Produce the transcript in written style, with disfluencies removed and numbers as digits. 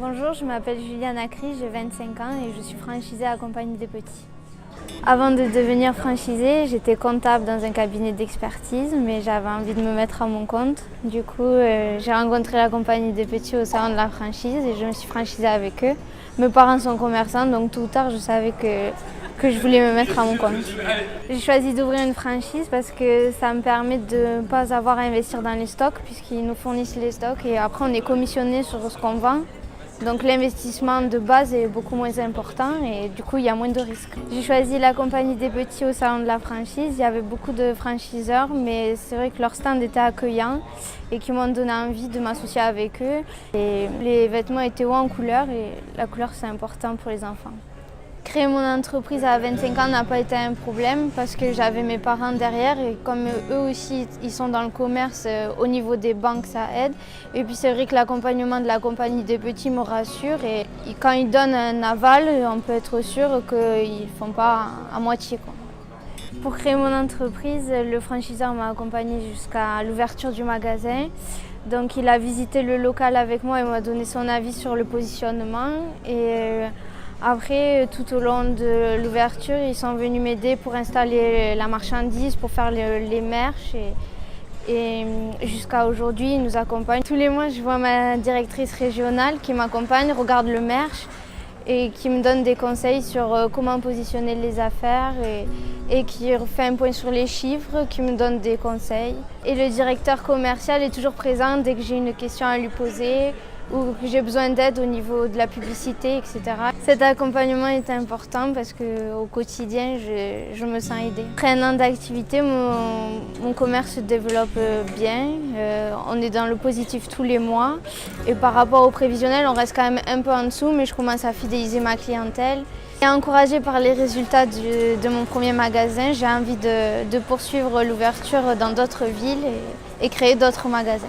Bonjour, je m'appelle Juliane Acry, j'ai 25 ans et je suis franchisée à la Compagnie des Petits. Avant de devenir franchisée, j'étais comptable dans un cabinet d'expertise, mais j'avais envie de me mettre à mon compte. Du coup, j'ai rencontré la Compagnie des Petits au salon de la franchise et je me suis franchisée avec eux. Mes parents sont commerçants, donc tôt ou tard, je savais que je voulais me mettre à mon compte. J'ai choisi d'ouvrir une franchise parce que ça me permet de ne pas avoir à investir dans les stocks puisqu'ils nous fournissent les stocks et après on est commissionné sur ce qu'on vend. Donc l'investissement de base est beaucoup moins important et du coup il y a moins de risques. J'ai choisi la Compagnie des Petits au salon de la franchise. Il y avait beaucoup de franchiseurs mais c'est vrai que leur stand était accueillant et qui m'ont donné envie de m'associer avec eux. Et les vêtements étaient hauts en couleur et la couleur c'est important pour les enfants. Créer mon entreprise à 25 ans n'a pas été un problème parce que j'avais mes parents derrière et comme eux aussi ils sont dans le commerce, au niveau des banques ça aide. Et puis c'est vrai que l'accompagnement de la Compagnie des Petits me rassure et quand ils donnent un aval, on peut être sûr qu'ils ne font pas à moitié, quoi. Pour créer mon entreprise, le franchiseur m'a accompagnée jusqu'à l'ouverture du magasin. Donc il a visité le local avec moi et m'a donné son avis sur le positionnement. Après, tout au long de l'ouverture, ils sont venus m'aider pour installer la marchandise, pour faire les merch. Et jusqu'à aujourd'hui, ils nous accompagnent. Tous les mois, je vois ma directrice régionale qui m'accompagne, regarde le merch et qui me donne des conseils sur comment positionner les affaires et qui fait un point sur les chiffres, qui me donne des conseils. Et le directeur commercial est toujours présent dès que j'ai une question à lui poser ou que j'ai besoin d'aide au niveau de la publicité, etc. Cet accompagnement est important parce qu'au quotidien, je me sens aidée. Après un an d'activité, mon commerce se développe bien. On est dans le positif tous les mois. Et par rapport au prévisionnel, on reste quand même un peu en dessous, mais je commence à fidéliser ma clientèle. Et encouragée par les résultats de mon premier magasin, j'ai envie de poursuivre l'ouverture dans d'autres villes et créer d'autres magasins.